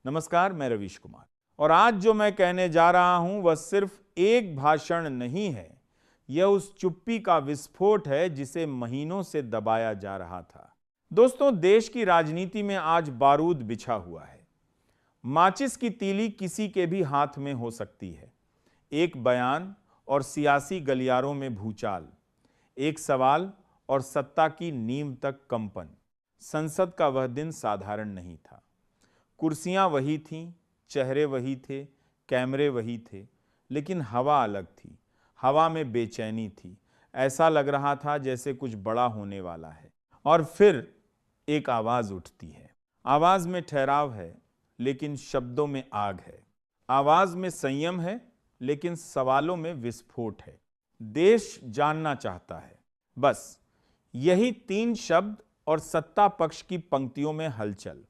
नमस्कार, मैं रवीश कुमार और आज जो मैं कहने जा रहा हूं वह सिर्फ एक भाषण नहीं है। यह उस चुप्पी का विस्फोट है जिसे महीनों से दबाया जा रहा था। दोस्तों, देश की राजनीति में आज बारूद बिछा हुआ है। माचिस की तीली किसी के भी हाथ में हो सकती है। एक बयान और सियासी गलियारों में भूचाल, एक सवाल और सत्ता की नींव तक कंपन। संसद का वह दिन साधारण नहीं था। कुर्सियां वही थीं, चेहरे वही थे, कैमरे वही थे, लेकिन हवा अलग थी। हवा में बेचैनी थी। ऐसा लग रहा था जैसे कुछ बड़ा होने वाला है। और फिर एक आवाज उठती है। आवाज में ठहराव है, लेकिन शब्दों में आग है। आवाज में संयम है, लेकिन सवालों में विस्फोट है। देश जानना चाहता है। बस यही तीन शब्द और सत्ता पक्ष की पंक्तियों में हलचल।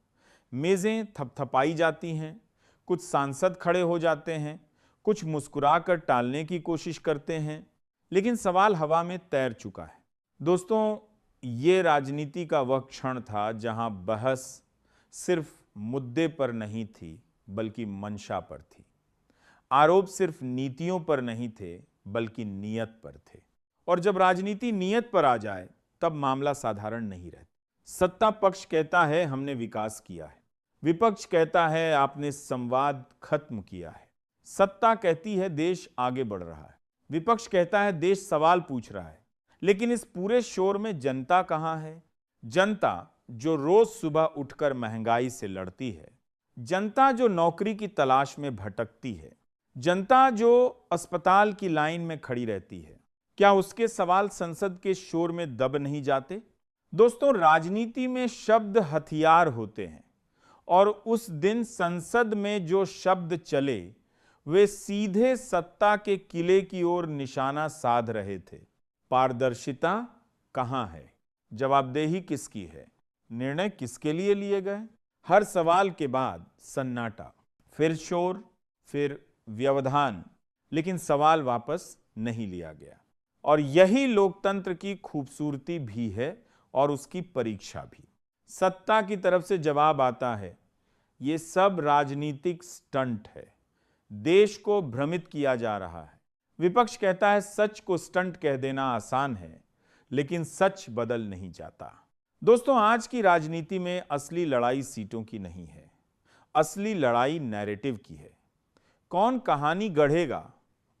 मेजें थपथपाई जाती हैं, कुछ सांसद खड़े हो जाते हैं, कुछ मुस्कुराकर टालने की कोशिश करते हैं, लेकिन सवाल हवा में तैर चुका है। दोस्तों, ये राजनीति का वह क्षण था जहां बहस सिर्फ मुद्दे पर नहीं थी, बल्कि मंशा पर थी। आरोप सिर्फ नीतियों पर नहीं थे, बल्कि नीयत पर थे। और जब राजनीति नीयत पर आ जाए, तब मामला साधारण नहीं रहता। सत्ता पक्ष कहता है हमने विकास किया है, विपक्ष कहता है आपने संवाद खत्म किया है। सत्ता कहती है देश आगे बढ़ रहा है, विपक्ष कहता है देश सवाल पूछ रहा है। लेकिन इस पूरे शोर में जनता कहां है? जनता जो रोज सुबह उठकर महंगाई से लड़ती है, जनता जो नौकरी की तलाश में भटकती है, जनता जो अस्पताल की लाइन में खड़ी रहती है, क्या उसके सवाल संसद के शोर में दब नहीं जाते? दोस्तों, राजनीति में शब्द हथियार होते हैं और उस दिन संसद में जो शब्द चले वे सीधे सत्ता के किले की ओर निशाना साध रहे थे। पारदर्शिता कहां है? जवाबदेही किसकी है? निर्णय किसके लिए लिए गए? हर सवाल के बाद सन्नाटा, फिर शोर, फिर व्यवधान, लेकिन सवाल वापस नहीं लिया गया। और यही लोकतंत्र की खूबसूरती भी है और उसकी परीक्षा भी। सत्ता की तरफ से जवाब आता है, ये सब राजनीतिक स्टंट है, देश को भ्रमित किया जा रहा है। विपक्ष कहता है सच को स्टंट कह देना आसान है, लेकिन सच बदल नहीं जाता। दोस्तों, आज की राजनीति में असली लड़ाई सीटों की नहीं है, असली लड़ाई नैरेटिव की है। कौन कहानी गढ़ेगा,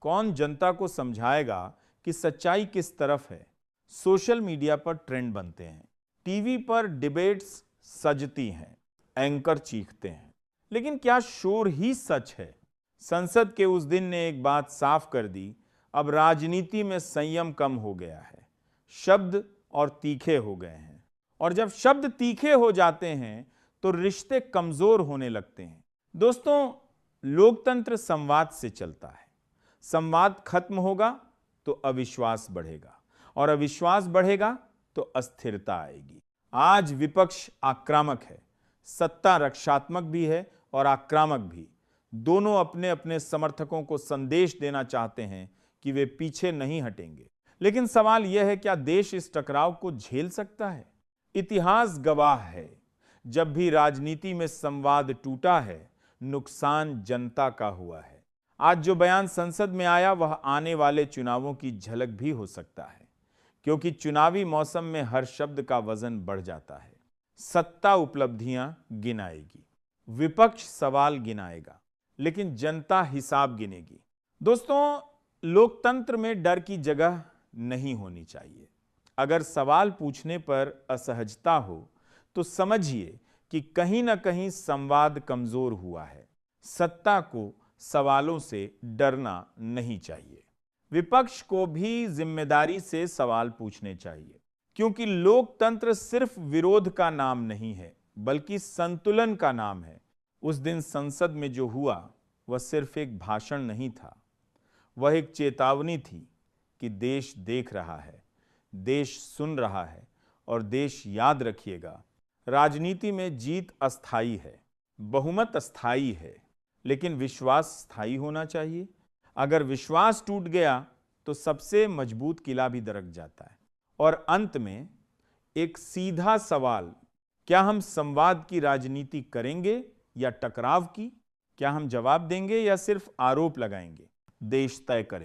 कौन जनता को समझाएगा कि सच्चाई किस तरफ है? सोशल मीडिया पर ट्रेंड बनते हैं, टीवी पर डिबेट्स सजती हैं, एंकर चीखते हैं, लेकिन क्या शोर ही सच है? संसद के उस दिन ने एक बात साफ कर दी, अब राजनीति में संयम कम हो गया है, शब्द और तीखे हो गए हैं। और जब शब्द तीखे हो जाते हैं तो रिश्ते कमजोर होने लगते हैं। दोस्तों, लोकतंत्र संवाद से चलता है। संवाद खत्म होगा तो अविश्वास बढ़ेगा, और अविश्वास बढ़ेगा तो अस्थिरता आएगी। आज विपक्ष आक्रामक है, सत्ता रक्षात्मक भी है और आक्रामक भी। दोनों अपने अपने समर्थकों को संदेश देना चाहते हैं कि वे पीछे नहीं हटेंगे। लेकिन सवाल यह है, क्या देश इस टकराव को झेल सकता है? इतिहास गवाह है, जब भी राजनीति में संवाद टूटा है, नुकसान जनता का हुआ है। आज जो बयान संसद में आया वह आने वाले चुनावों की झलक भी हो सकता है, क्योंकि चुनावी मौसम में हर शब्द का वजन बढ़ जाता है। सत्ता उपलब्धियां गिनाएगी, विपक्ष सवाल गिनाएगा, लेकिन जनता हिसाब गिनेगी। दोस्तों, लोकतंत्र में डर की जगह नहीं होनी चाहिए। अगर सवाल पूछने पर असहजता हो तो समझिए कि कहीं ना कहीं संवाद कमजोर हुआ है। सत्ता को सवालों से डरना नहीं चाहिए। विपक्ष को भी जिम्मेदारी से सवाल पूछने चाहिए, क्योंकि लोकतंत्र सिर्फ विरोध का नाम नहीं है, बल्कि संतुलन का नाम है। उस दिन संसद में जो हुआ वह सिर्फ एक भाषण नहीं था, वह एक चेतावनी थी कि देश देख रहा है, देश सुन रहा है, और देश याद रखिएगा, राजनीति में जीत अस्थाई है, बहुमत अस्थाई है, लेकिन विश्वास स्थायी होना चाहिए। अगर विश्वास टूट गया तो सबसे मजबूत किला भी दरक जाता है। और अंत में एक सीधा सवाल, क्या हम संवाद की राजनीति करेंगे या टकराव की? क्या हम जवाब देंगे या सिर्फ आरोप लगाएंगे? देश तय करे।